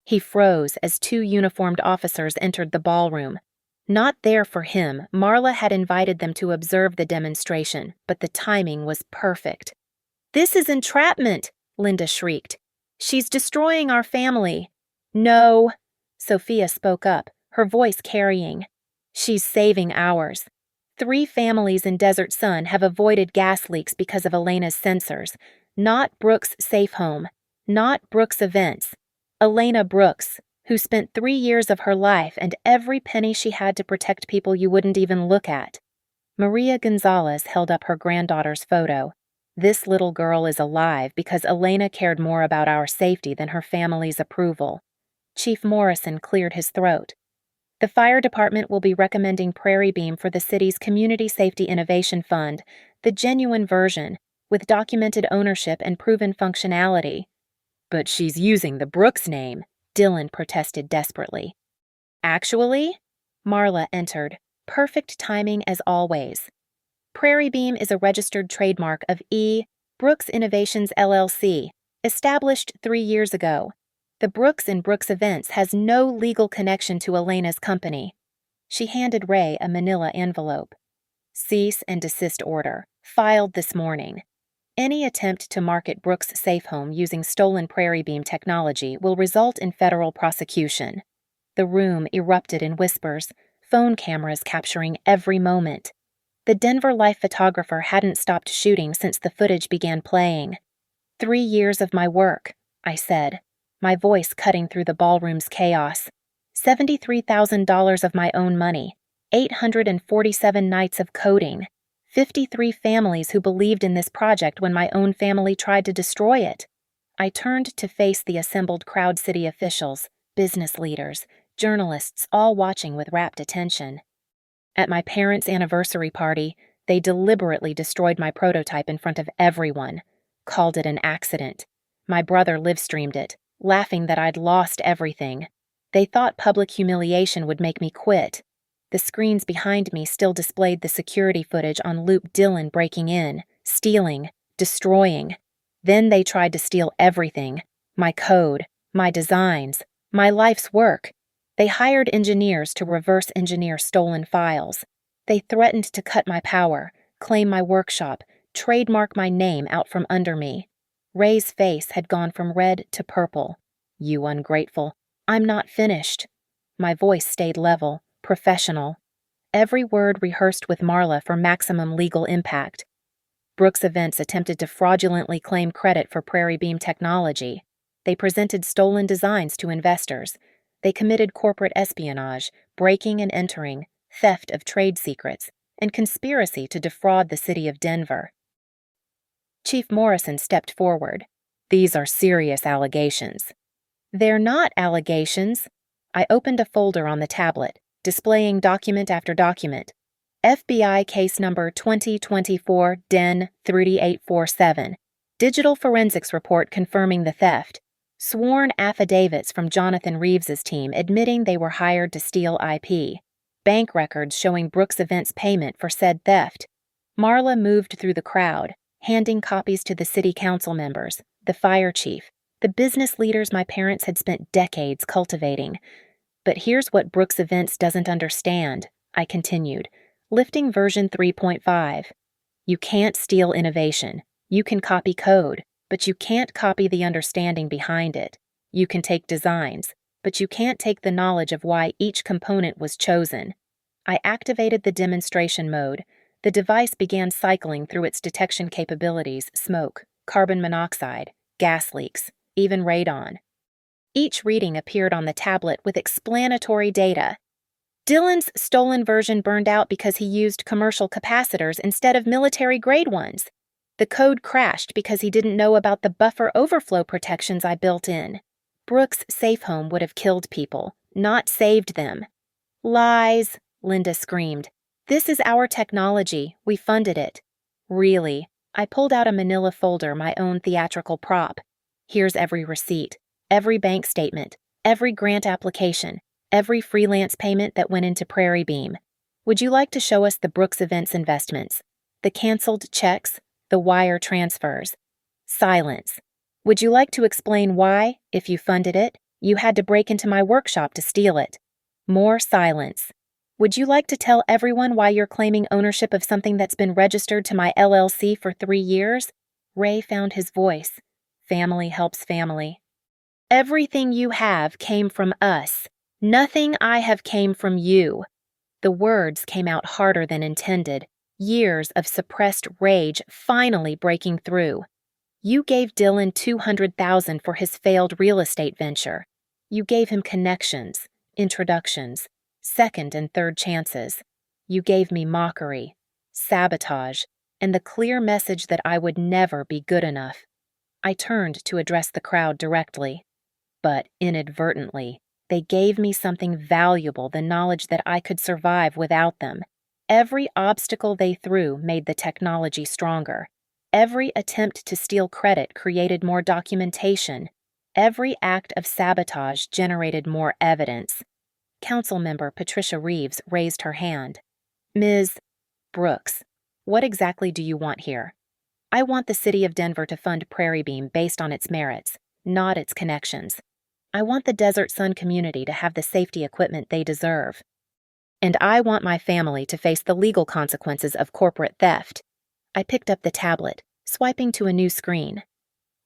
He froze as two uniformed officers entered the ballroom. Not there for him, Marla had invited them to observe the demonstration, but the timing was perfect. "This is entrapment!" Linda shrieked. "She's destroying our family." "No," Sophia spoke up, her voice carrying. "She's saving ours. 3 families in Desert Sun have avoided gas leaks because of Elena's sensors. Not Brooks' safe home. Not Brooks Events. Elena Brooks, who spent 3 years of her life and every penny she had to protect people you wouldn't even look at." Maria Gonzalez held up her granddaughter's photo. "This little girl is alive because Elena cared more about our safety than her family's approval." Chief Morrison cleared his throat. "The fire department will be recommending Prairie Beam for the city's Community Safety Innovation Fund, the genuine version, with documented ownership and proven functionality." "But she's using the Brooks name," Dylan protested desperately. "Actually?" Marla entered, perfect timing as always. "Prairie Beam is a registered trademark of Brooks Innovations LLC, established 3 years ago. The Brooks in Brooks Events has no legal connection to Elena's company." She handed Ray a manila envelope. "Cease and desist order, filed this morning. Any attempt to market Brooks' safe home using stolen Prairie Beam technology will result in federal prosecution." The room erupted in whispers, phone cameras capturing every moment. The Denver Life photographer hadn't stopped shooting since the footage began playing. 3 years of my work," I said, my voice cutting through the ballroom's chaos. $73,000 of my own money, 847 nights of coding, 53 families who believed in this project when my own family tried to destroy it. I turned to face the assembled crowd, city officials, business leaders, journalists, all watching with rapt attention. At my parents' anniversary party, they deliberately destroyed my prototype in front of everyone, called it an accident. My brother livestreamed it, laughing that I'd lost everything. They thought public humiliation would make me quit. The screens behind me still displayed the security footage on loop, Dylan breaking in, stealing, destroying. Then they tried to steal everything, my code, my designs, my life's work. They hired engineers to reverse engineer stolen files. They threatened to cut my power, claim my workshop, trademark my name out from under me. Ray's face had gone from red to purple. "You ungrateful. I'm not finished." My voice stayed level, professional. Every word rehearsed with Marla for maximum legal impact. Brooks Events attempted to fraudulently claim credit for Prairie Beam technology. They presented stolen designs to investors. They committed corporate espionage, breaking and entering, theft of trade secrets, and conspiracy to defraud the city of Denver. Chief Morrison stepped forward. "These are serious allegations." "They're not allegations." I opened a folder on the tablet, displaying document after document. FBI case number 2024 DEN 3847. Digital forensics report confirming the theft. Sworn affidavits from Jonathan Reeves's team admitting they were hired to steal IP. Bank records showing Brooks Events payment for said theft. Marla moved through the crowd, handing copies to the city council members, the fire chief, the business leaders my parents had spent decades cultivating. "But here's what Brooks Events doesn't understand," I continued, lifting version 3.5. "You can't steal innovation. You can copy code, but you can't copy the understanding behind it. You can take designs, but you can't take the knowledge of why each component was chosen." I activated the demonstration mode. The device began cycling through its detection capabilities: smoke, carbon monoxide, gas leaks, even radon. Each reading appeared on the tablet with explanatory data. Dylan's stolen version burned out because he used commercial capacitors instead of military-grade ones. The code crashed because he didn't know about the buffer overflow protections I built in. Brooks' safe home would have killed people, not saved them. "Lies," Linda screamed. "This is our technology. We funded it." "Really?" I pulled out a manila folder, my own theatrical prop. "Here's every receipt, every bank statement, every grant application, every freelance payment that went into Prairie Beam. Would you like to show us the Brooks Events investments? The canceled checks, the wire transfers?" Silence. "Would you like to explain why, if you funded it? You had to break into my workshop to steal it. More silence. Would you like to tell everyone why you're claiming ownership of something that's been registered to my LLC for 3 years? Ray found his voice. Family helps family. Everything you have came from us. Nothing I have came from you. The words came out harder than intended, years of suppressed rage finally breaking through. You gave Dylan $200,000 for his failed real estate venture. You gave him connections, introductions, second and third chances. You gave me mockery, sabotage, and the clear message that I would never be good enough. I turned to address the crowd directly, but inadvertently, they gave me something valuable, the knowledge that I could survive without them. Every obstacle they threw made the technology stronger. Every attempt to steal credit created more documentation. Every act of sabotage generated more evidence. Councilmember Patricia Reeves raised her hand. Ms. Brooks, what exactly do you want here? I want the city of Denver to fund Prairie Beam based on its merits, not its connections. I want the Desert Sun community to have the safety equipment they deserve. And I want my family to face the legal consequences of corporate theft. I picked up the tablet, swiping to a new screen.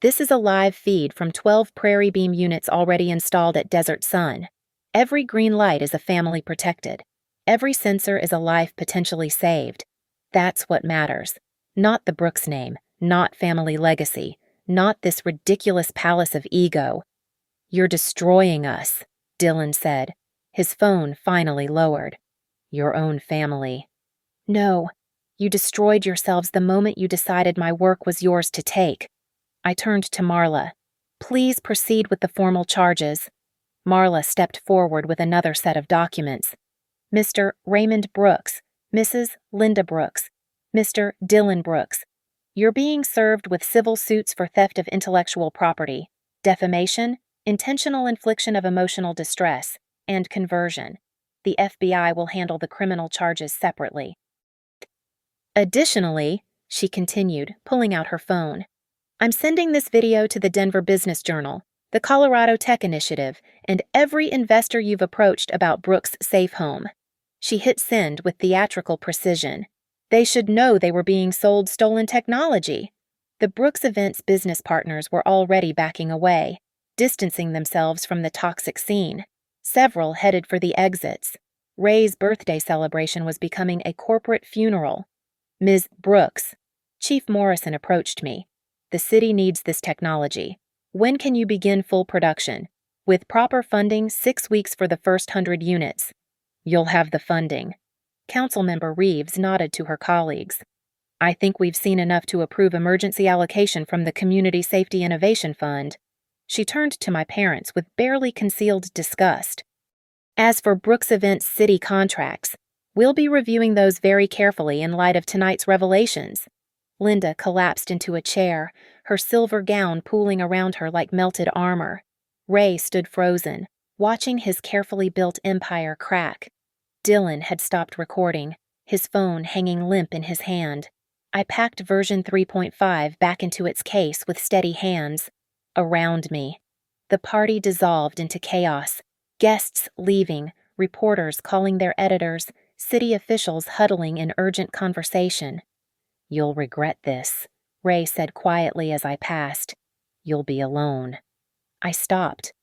This is a live feed from 12 Prairie Beam units already installed at Desert Sun. Every green light is a family protected. Every sensor is a life potentially saved. That's what matters. Not the Brooks name, not family legacy, not this ridiculous palace of ego. You're destroying us, Dylan said, his phone finally lowered. Your own family. No, you destroyed yourselves the moment you decided my work was yours to take. I turned to Marla. Please proceed with the formal charges. Marla stepped forward with another set of documents. Mr. Raymond Brooks, Mrs. Linda Brooks, Mr. Dylan Brooks. You're being served with civil suits for theft of intellectual property, defamation, intentional infliction of emotional distress, and conversion. The FBI will handle the criminal charges separately. Additionally, she continued, pulling out her phone, I'm sending this video to the Denver Business Journal, the Colorado Tech Initiative, and every investor you've approached about Brooks' safe home. She hit send with theatrical precision. They should know they were being sold stolen technology. The Brooks Events business partners were already backing away, distancing themselves from the toxic scene. Several headed for the exits. Ray's birthday celebration was becoming a corporate funeral. Ms. Brooks, Chief Morrison approached me. The city needs this technology. When can you begin full production? With proper funding, 6 weeks for the first 100 units. You'll have the funding. Councilmember Reeves nodded to her colleagues. I think we've seen enough to approve emergency allocation from the Community Safety Innovation Fund. She turned to my parents with barely concealed disgust. As for Brooks Events city contracts, we'll be reviewing those very carefully in light of tonight's revelations. Linda collapsed into a chair, her silver gown pooling around her like melted armor. Ray stood frozen, watching his carefully built empire crack. Dylan had stopped recording, his phone hanging limp in his hand. I packed version 3.5 back into its case with steady hands. Around me, the party dissolved into chaos, guests leaving, reporters calling their editors, city officials huddling in urgent conversation. You'll regret this, Ray said quietly as I passed. You'll be alone. I stopped,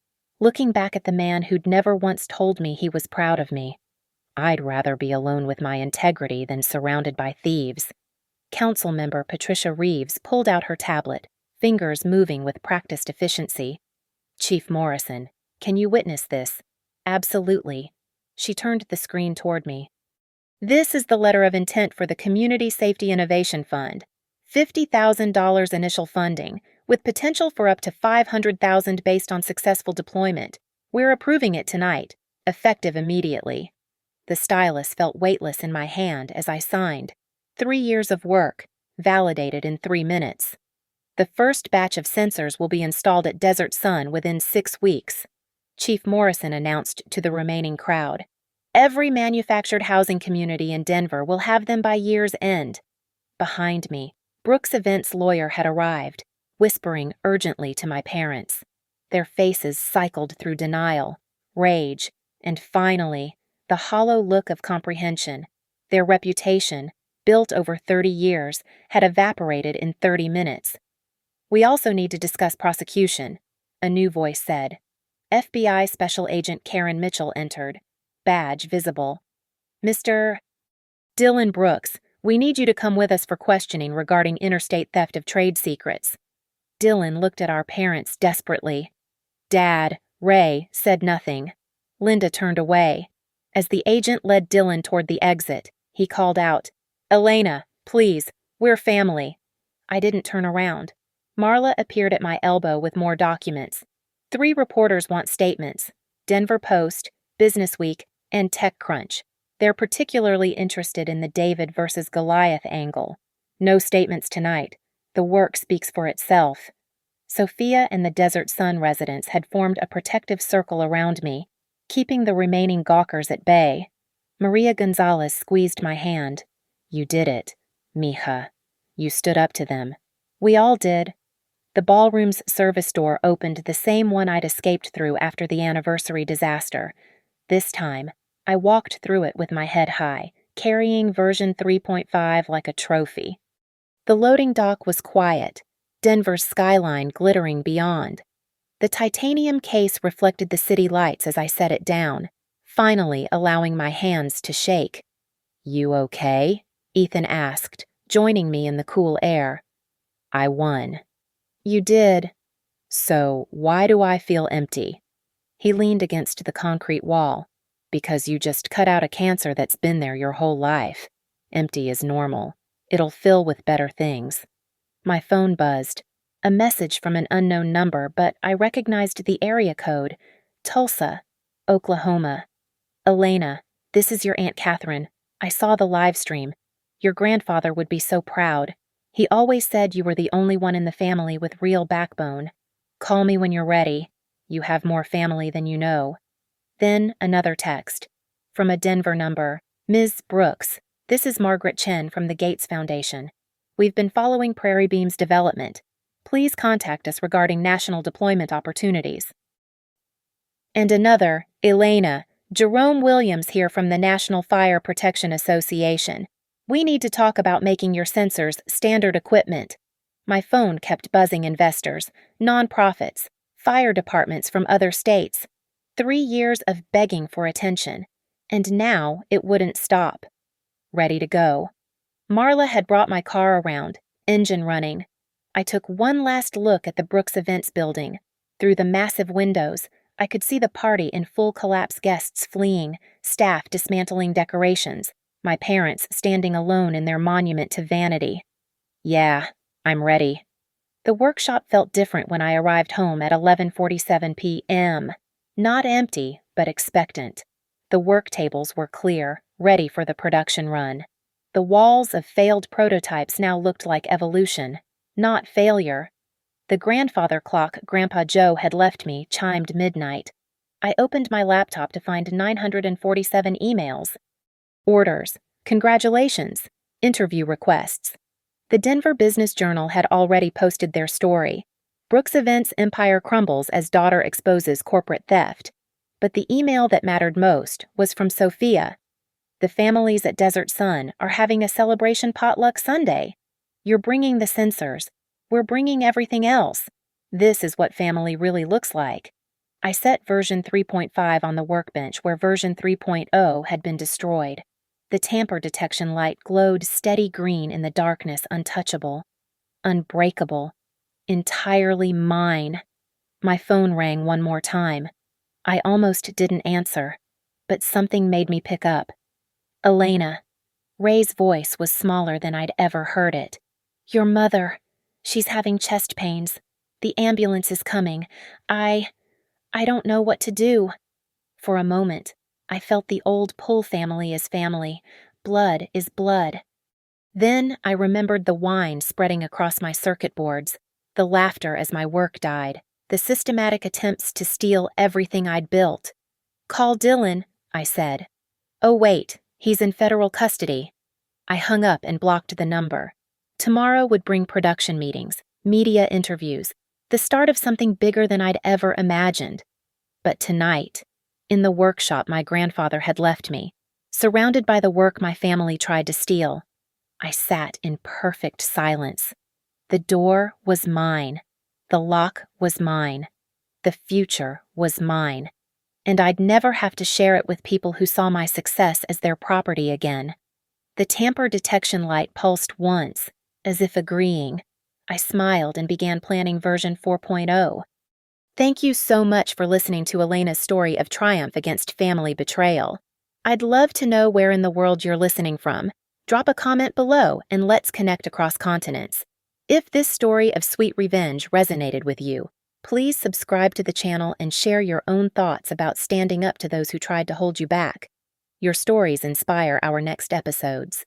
looking back at the man who'd never once told me he was proud of me. I'd rather be alone with my integrity than surrounded by thieves. Councilmember Patricia Reeves pulled out her tablet, fingers moving with practiced efficiency. Chief Morrison, can you witness this? Absolutely. She turned the screen toward me. This is the letter of intent for the Community Safety Innovation Fund. $50,000 initial funding, with potential for up to $500,000 based on successful deployment. We're approving it tonight, effective immediately. The stylus felt weightless in my hand as I signed. 3 years of work, validated in 3 minutes. The first batch of sensors will be installed at Desert Sun within 6 weeks. Chief Morrison announced to the remaining crowd. Every manufactured housing community in Denver will have them by year's end. Behind me, Brooks Events' lawyer had arrived, whispering urgently to my parents. Their faces cycled through denial, rage, and finally, the hollow look of comprehension. Their reputation, built over 30 years, had evaporated in 30 minutes. "We also need to discuss prosecution," a new voice said. FBI Special Agent Karen Mitchell entered, badge visible. "Mr. Dylan Brooks, we need you to come with us for questioning regarding interstate theft of trade secrets." Dylan looked at our parents desperately. Dad, Ray, said nothing. Linda turned away. As the agent led Dylan toward the exit, he called out, "Elena, please, we're family." I didn't turn around. Marla appeared at my elbow with more documents. 3 reporters want statements: Denver Post, Business Week, and TechCrunch. They're particularly interested in the David versus Goliath angle. No statements tonight. The work speaks for itself. Sophia and the Desert Sun residents had formed a protective circle around me, keeping the remaining gawkers at bay. Maria Gonzalez squeezed my hand. "You did it, mija. You stood up to them. We all did." The ballroom's service door opened, the same one I'd escaped through after the anniversary disaster. This time, I walked through it with my head high, carrying version 3.5 like a trophy. The loading dock was quiet, Denver's skyline glittering beyond. The titanium case reflected the city lights as I set it down, finally allowing my hands to shake. "You okay?" Ethan asked, joining me in the cool air. "I won." "You did." "So why do I feel empty?" He leaned against the concrete wall. "Because you just cut out a cancer that's been there your whole life. Empty is normal. It'll fill with better things." My phone buzzed. A message from an unknown number, but I recognized the area code. Tulsa, Oklahoma. "Elena, this is your Aunt Catherine. I saw the live stream. Your grandfather would be so proud. He always said you were the only one in the family with real backbone. Call me when you're ready. You have more family than you know." Then another text. From a Denver number. "Ms. Brooks, this is Margaret Chen from the Gates Foundation. We've been following Prairie Beam's development. Please contact us regarding national deployment opportunities." And another, "Elena, Jerome Williams here from the National Fire Protection Association. We need to talk about making your sensors standard equipment." My phone kept buzzing investors, nonprofits, fire departments from other states. 3 years of begging for attention, and now it wouldn't stop. Ready to go. Marla had brought my car around, engine running. I took one last look at the Brooks Events building. Through the massive windows, I could see the party in full collapse, guests fleeing, staff dismantling decorations, my parents standing alone in their monument to vanity. Yeah, I'm ready. The workshop felt different when I arrived home at 11:47 p.m. Not empty, but expectant. The work tables were clear, ready for the production run. The walls of failed prototypes now looked like evolution, not failure. The grandfather clock Grandpa Joe had left me chimed midnight. I opened my laptop to find 947 emails. Orders, congratulations, interview requests. The Denver Business Journal had already posted their story. Brooks Events' empire crumbles as daughter exposes corporate theft. But the email that mattered most was from Sophia. "The families at Desert Sun are having a celebration potluck Sunday. You're bringing the sensors. We're bringing everything else. This is what family really looks like." I set version 3.5 on the workbench where version 3.0 had been destroyed. The tamper detection light glowed steady green in the darkness, untouchable, unbreakable, entirely mine. My phone rang one more time. I almost didn't answer, but something made me pick up. "Elena." Ray's voice was smaller than I'd ever heard it. "Your mother. She's having chest pains. The ambulance is coming. I don't know what to do." For a moment, I felt the old pull family is family. Blood is blood. Then I remembered the wine spreading across my circuit boards, the laughter as my work died, the systematic attempts to steal everything I'd built. "Call Dylan," I said. "Oh wait, he's in federal custody." I hung up and blocked the number. Tomorrow would bring production meetings, media interviews, the start of something bigger than I'd ever imagined. But tonight, in the workshop my grandfather had left me, surrounded by the work my family tried to steal, I sat in perfect silence. The door was mine. The lock was mine. The future was mine. And I'd never have to share it with people who saw my success as their property again. The tamper detection light pulsed once, as if agreeing. I smiled and began planning version 4.0. Thank you so much for listening to Elena's story of triumph against family betrayal. I'd love to know where in the world you're listening from. Drop a comment below and let's connect across continents. If this story of sweet revenge resonated with you, please subscribe to the channel and share your own thoughts about standing up to those who tried to hold you back. Your stories inspire our next episodes.